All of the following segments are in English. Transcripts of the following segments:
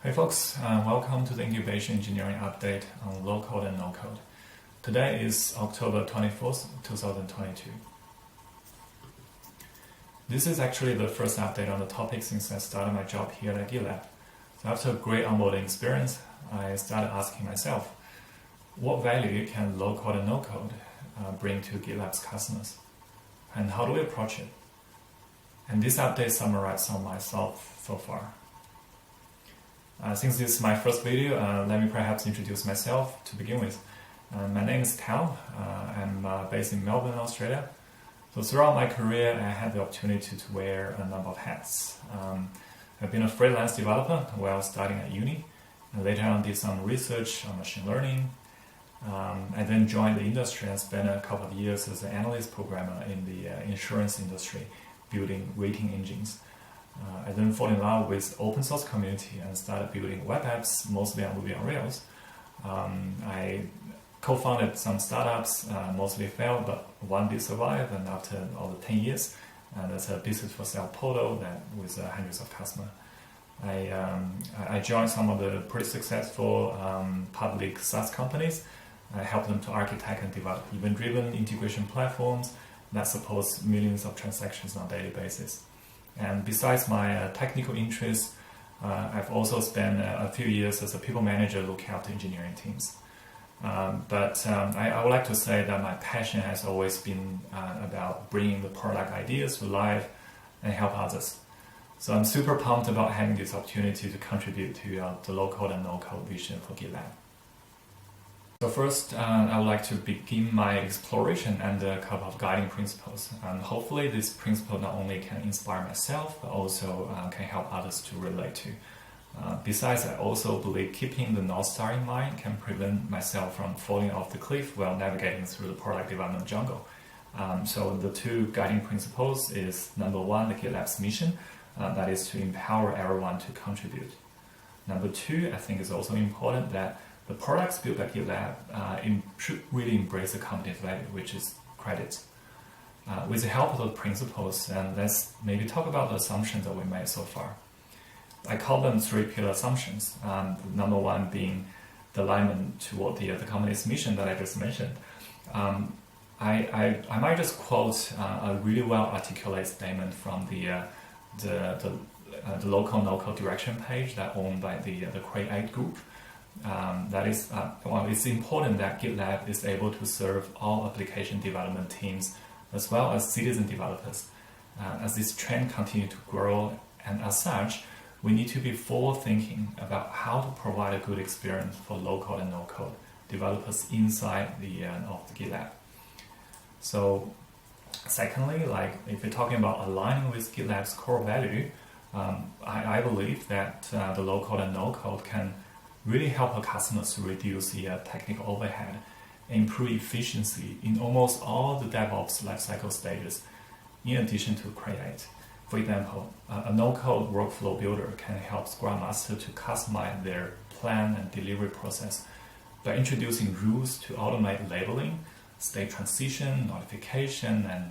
Hey folks, welcome to the Incubation Engineering update on low-code and no-code. Today is October 24th, 2022. This is actually the first update on the topic since I started my job here at GitLab. So after a great onboarding experience, I started asking myself, what value can low-code and no-code bring to GitLab's customers? And how do we approach it? And this update summarizes some of my thoughts so far. Since this is my first video, let me perhaps introduce myself to begin with. My name is Tao. I'm based in Melbourne, Australia. So throughout my career, I had the opportunity to wear a number of hats. I've been a freelance developer while studying at uni, and later on did some research on machine learning. I then joined the industry and spent a couple of years as an analyst programmer in the insurance industry, building rating engines. I then fell in love with open source community and started building web apps, mostly on Ruby on Rails. I co-founded some startups, mostly failed, but one did survive, and after all the 10 years, that's a business for sale portal that with hundreds of customers. I joined some of the pretty successful public SaaS companies. I helped them to architect and develop event-driven integration platforms that support millions of transactions on a daily basis. And besides my technical interests, I've also spent a few years as a people manager looking after engineering teams. But I would like to say that my passion has always been about bringing the product ideas to life and help others. So I'm super pumped about having this opportunity to contribute to the low-code and no-code vision for GitLab. So first, I would like to begin my exploration and a couple of guiding principles. And hopefully this principle not only can inspire myself, but also can help others to relate to. Besides, I also believe keeping the North Star in mind can prevent myself from falling off the cliff while navigating through the product development jungle. So the two guiding principles is number one, the GitLab's mission, that is to empower everyone to contribute. Number two, I think is also important that the products built by GitLab should really embrace the company's value, which is credit. With the help of those principles, and let's maybe talk about the assumptions that we made so far. I call them three pillar assumptions. Number one being the alignment toward the company's mission that I just mentioned. I might just quote a really well articulated statement from the local no-code direction page that owned by the Create group. That is, it's important that GitLab is able to serve all application development teams as well as citizen developers. As this trend continues to grow, and as such, we need to be forward-thinking about how to provide a good experience for low-code and no-code developers inside of the GitLab. So, secondly, like if you're talking about aligning with GitLab's core value, I believe that the low-code and no-code can really help our customers to reduce the technical overhead and improve efficiency in almost all the DevOps lifecycle stages, in addition to Create. For example, a no-code workflow builder can help Scrum Master to customize their plan and delivery process by introducing rules to automate labeling, state transition, notification, and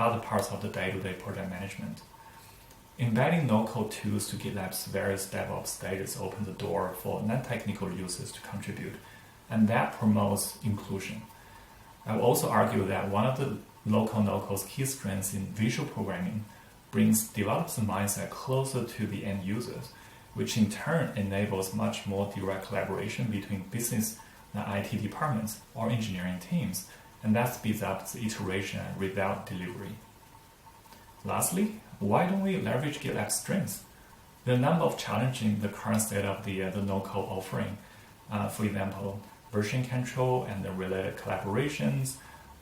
other parts of the day-to-day project management. Embedding no-code tools to GitLab's various DevOps stages opens the door for non-technical users to contribute, and that promotes inclusion. I will also argue that one of the local no-code's key strengths in visual programming brings developers' mindset closer to the end users, which in turn enables much more direct collaboration between business and IT departments or engineering teams, and that speeds up the iteration and result delivery. Lastly, why don't we leverage GitLab's strengths? There are a number of challenges in the current state of the no-code offering. For example, version control and the related collaborations,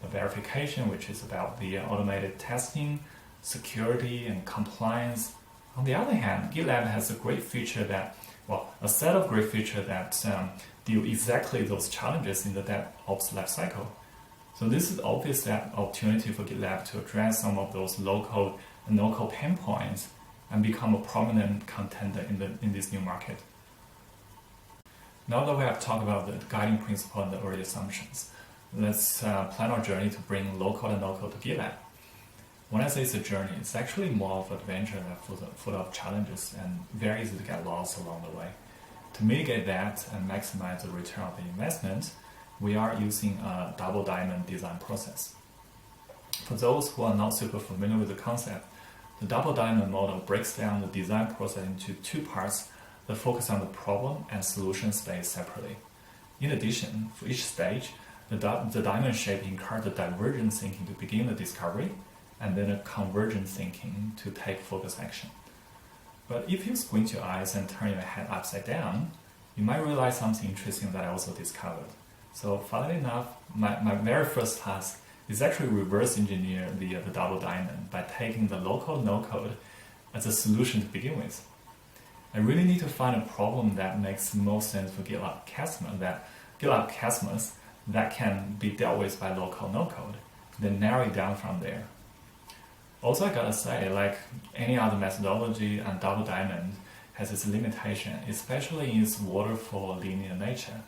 the verification, which is about the automated testing, security and compliance. On the other hand, GitLab has a set of great features that deal exactly those challenges in the DevOps lifecycle. So this is obvious that opportunity for GitLab to address some of those low-code and no-code pain points and become a prominent contender in this new market. Now that we have talked about the guiding principle and the early assumptions, let's plan our journey to bring low-code and no-code to GitLab. When I say it's a journey, it's actually more of an adventure that's full of challenges and very easy to get lost along the way. To mitigate that and maximize the return of the investment, we are using a double diamond design process. For those who are not super familiar with the concept, the double diamond model breaks down the design process into two parts that focus on the problem and solution space separately. In addition, for each stage, the diamond shape encourages divergent thinking to begin the discovery, and then a convergent thinking to take focused action. But if you squint your eyes and turn your head upside down, you might realize something interesting that I also discovered. So funnily enough, my very first task is actually reverse engineer the double diamond by taking the low-code, no-code as a solution to begin with. I really need to find a problem that makes most sense for GitLab customers that can be dealt with by low-code, no-code, then narrow it down from there. Also, I gotta say, like any other methodology, and double diamond has its limitation, especially in its waterfall linear nature.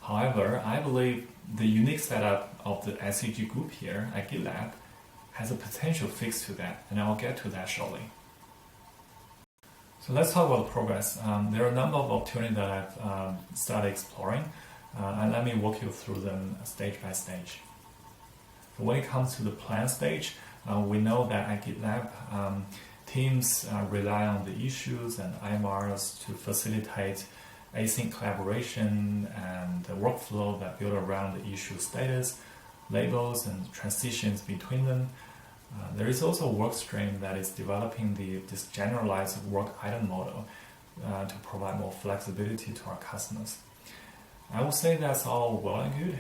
However, I believe the unique setup of the SEG group here at GitLab has a potential fix to that, and I'll get to that shortly. So let's talk about the progress. There are a number of opportunities that I've started exploring, and let me walk you through them stage by stage. So when it comes to the plan stage, we know that at GitLab, teams rely on the issues and IMRs to facilitate async collaboration and the workflow that build around the issue status, labels, and transitions between them. There is also a work stream that is developing this generalized work item model to provide more flexibility to our customers. I would say that's all well and good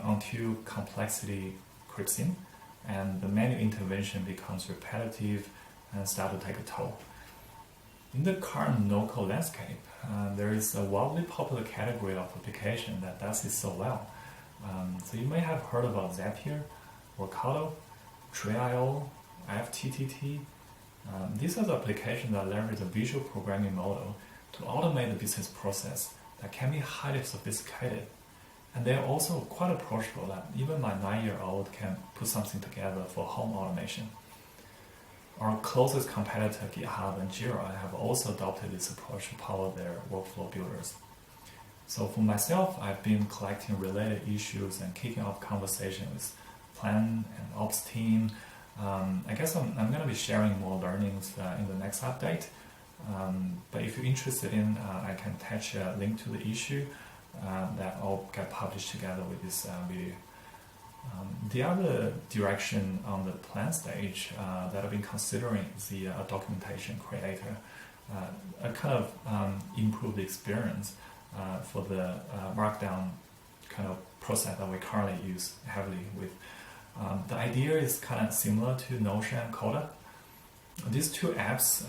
until complexity creeps in and the manual intervention becomes repetitive and start to take a toll. In the current no-code landscape, there is a wildly popular category of application that does it so well. So you may have heard about Zapier, Workato, Tree.io, FTTT. These are the applications that leverage the visual programming model to automate the business process that can be highly sophisticated. And they are also quite approachable that even my 9-year-old can put something together for home automation. Our closest competitor, GitHub and Jira, have also adopted this approach to power their workflow builders. So for myself, I've been collecting related issues and kicking off conversations with plan and ops team. I guess I'm going to be sharing more learnings in the next update. But if you're interested in, I can attach a link to the issue that all get published together with this video. The other direction on the plan stage that I've been considering is the documentation creator. I kind of improve the experience for the markdown kind of process that we currently use heavily with. The idea is kind of similar to Notion and Coda. These two apps,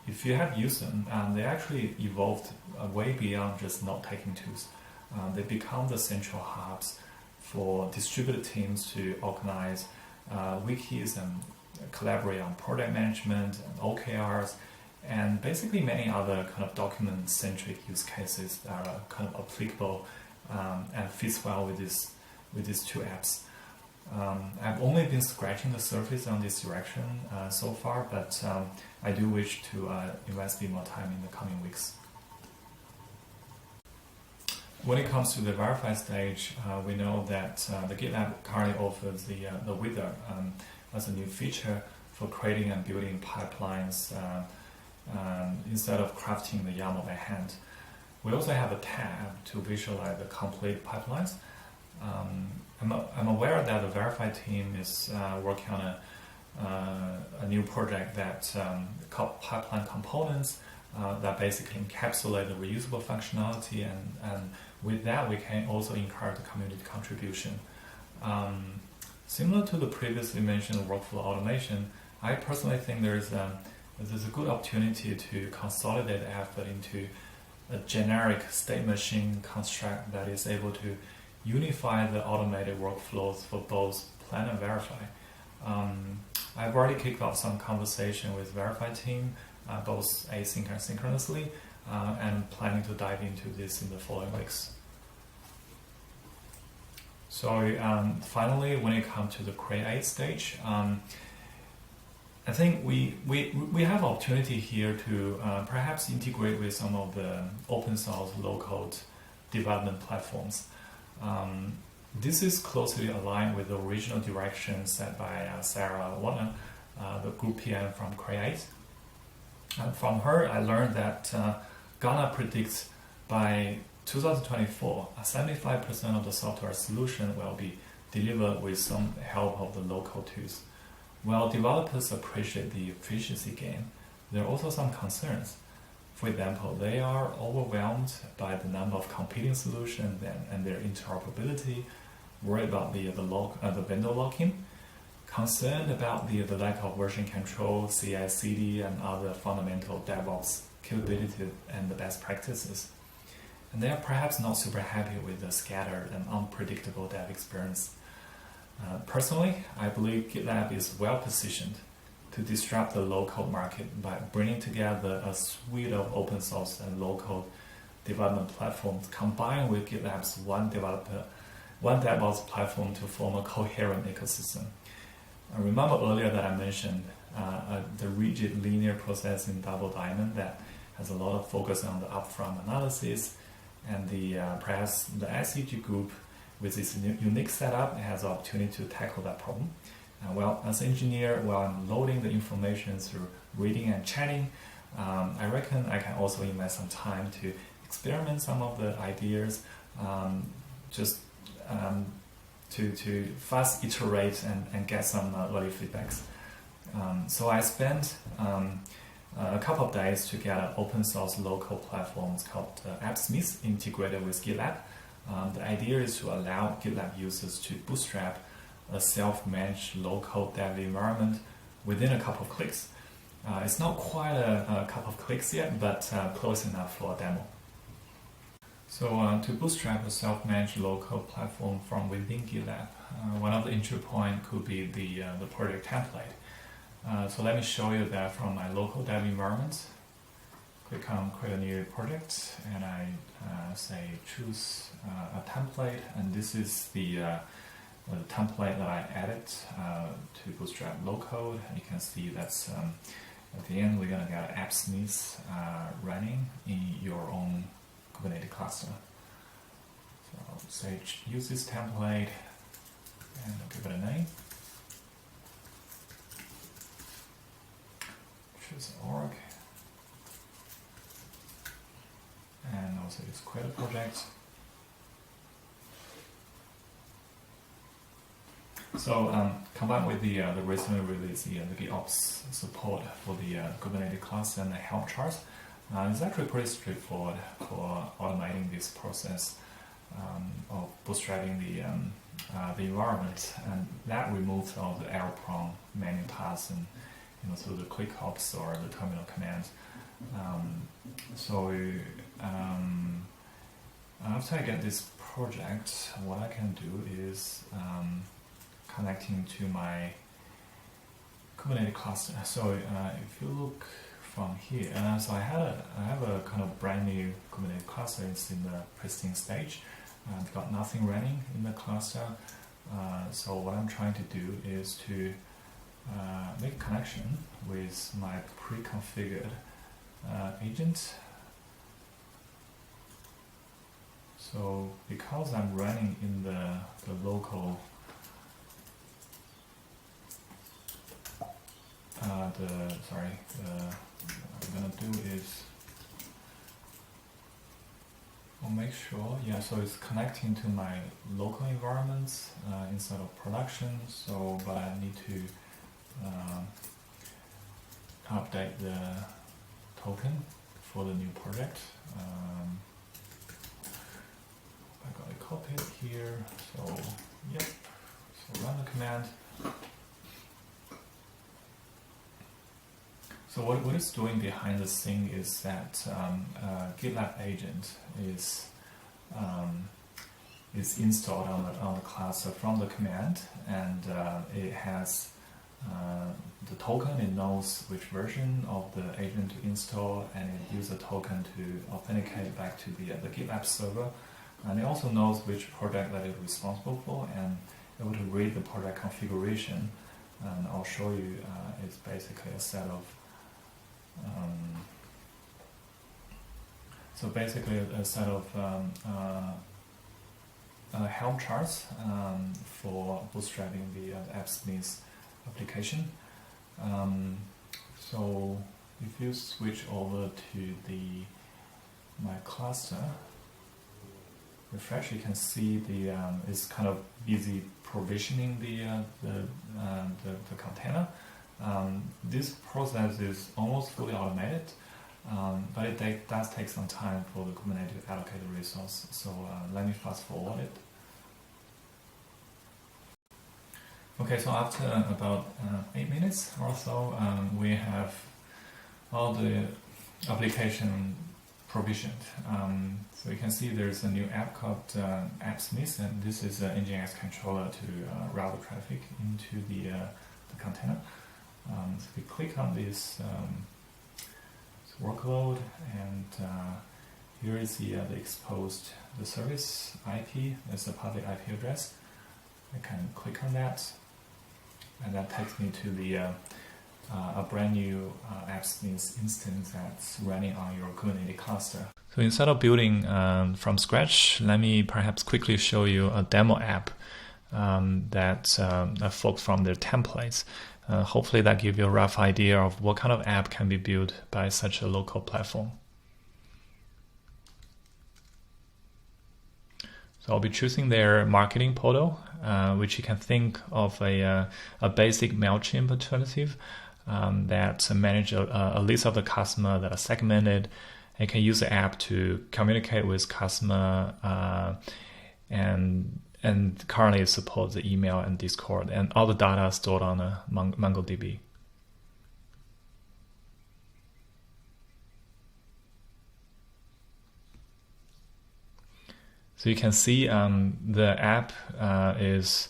if you have used them, they actually evolved way beyond just note-taking tools. They become the central hubs for distributed teams to organize wikis and collaborate on project management and OKRs, and basically many other kind of document-centric use cases that are kind of applicable and fits well with these two apps. I've only been scratching the surface on this direction so far, but I do wish to invest a bit more time in the coming weeks. When it comes to the verify stage, we know that the GitLab currently offers the wizard as a new feature for creating and building pipelines instead of crafting the YAML by hand. We also have a tab to visualize the complete pipelines. I'm aware that the Verify team is working on a new project that called Pipeline Components that basically encapsulate the reusable functionality, and with that we can also encourage the community contribution. Similar to the previously mentioned workflow automation, I personally think there's a good opportunity to consolidate the effort into a generic state machine construct that is able to unify the automated workflows for both plan and verify. I've already kicked off some conversation with Verify team, both async and synchronously, and planning to dive into this in the following weeks. So finally, when it comes to the create stage, I think we have opportunity here to perhaps integrate with some of the open source low-code development platforms. This is closely aligned with the original direction set by Sarah Warner, the group PM from Create. And from her, I learned that Ghana predicts by 2024, 75% of the software solution will be delivered with some help of the local tools. While developers appreciate the efficiency gain, there are also some concerns. For example, they are overwhelmed by the number of competing solutions and their interoperability, worried about the vendor lock-in, concerned about the lack of version control, CI/CD, and other fundamental DevOps capabilities and the best practices. And they are perhaps not super happy with the scattered and unpredictable dev experience. Personally, I believe GitLab is well positioned to disrupt the low-code market by bringing together a suite of open source and low-code development platforms combined with GitLab's one DevOps platform to form a coherent ecosystem. I remember earlier that I mentioned the rigid linear processing double diamond that has a lot of focus on the upfront analysis, and perhaps the SEG group with its unique setup has the opportunity to tackle that problem. Well, as an engineer, while I'm loading the information through reading and chatting, I reckon I can also invest some time to experiment some of the ideas, to fast iterate and get some early feedbacks. So I spent a couple of days to get an open source local platform called Appsmith integrated with GitLab. The idea is to allow GitLab users to bootstrap a self-managed local dev environment within a couple of clicks. It's not quite a couple of clicks yet, but close enough for a demo. So to bootstrap a self-managed local platform from within GitLab, one of the entry points could be the project template. So let me show you that from my local dev environment. Click on create a new project, and I say choose a template, and this is the template that I added to bootstrap low code. You can see that's at the end we're gonna get Appsmith running in your own Kubernetes cluster. So I'll say use this template and I'll give it a name. Choose org. And also just create a project. So combined with the recently released the GitOps support for the Kubernetes cluster and the help charts, it's actually pretty straightforward for automating this process of bootstrapping the environment, and that removes all the error-prone manual tasks and through the click hops or the terminal commands. After I get this project, what I can do is connecting to my Kubernetes cluster. So if you look from here, so I have a kind of brand new Kubernetes cluster. It's in the pristine stage. I've got nothing running in the cluster. So what I'm trying to do is to make a connection with my pre-configured agent. So because I'm running in the local what I'm gonna do is I'll make sure, so it's connecting to my local environments instead of production. So, but I need to update the token for the new project. I got it copied here. So, so run the command. So what it's doing behind the scene is that GitLab agent is installed on the cluster from the command, and it has the token. It knows which version of the agent to install, and it uses a token to authenticate back to the GitLab server. And it also knows which project that it's responsible for, and able to read the project configuration and I'll show you. It's basically a set of helm charts for bootstrapping the Appsmith application. So if you switch over to my cluster, refresh, you can see it's kind of busy provisioning the container. This process is almost fully automated, but it does take some time for the Kubernetes to allocate the resource. So let me fast forward it. Okay, so after about 8 minutes or so, we have all the application provisioned. So you can see there's a new app called Appsmith, and this is an Nginx controller to route the traffic into the container. So we click on this workload, and here is the exposed service IP. That's the public IP address. I can click on that, and that takes me to a brand new Appsmith instance that's running on your Kubernetes cluster. So instead of building from scratch, let me perhaps quickly show you a demo app that folks from their templates. Hopefully that gives you a rough idea of what kind of app can be built by such a local platform. So I'll be choosing their marketing portal, which you can think of a basic MailChimp alternative that manage a list of the customer that are segmented. And can use the app to communicate with customer, and currently it supports the email and Discord, and all the data are stored on a MongoDB. So you can see the app is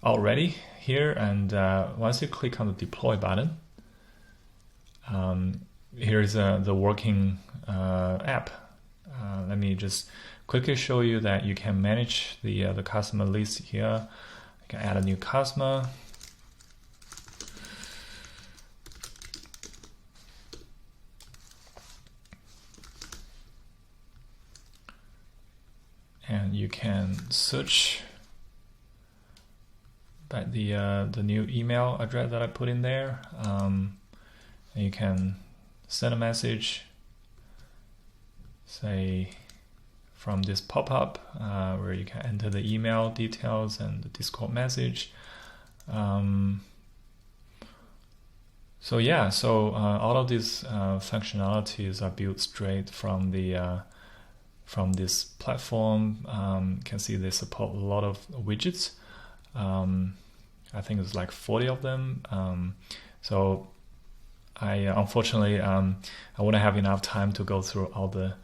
already here, and once you click on the deploy button, here is the working app. Let me just quickly show you that you can manage the customer list here. You can add a new customer. And you can search by the new email address that I put in there. And you can send a message, say from this pop-up where you can enter the email details and the Discord message. So all of these functionalities are built straight from this platform. You can see they support a lot of widgets. I think it's like 40 of them. So unfortunately, I wouldn't have enough time to go through all the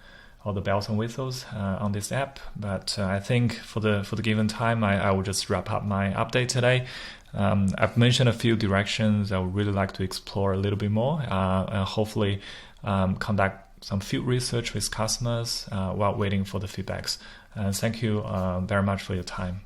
bells and whistles on this app. But I think for the given time, I will just wrap up my update today. I've mentioned a few directions I would really like to explore a little bit more, and hopefully conduct some field research with customers while waiting for the feedbacks. Thank you very much for your time.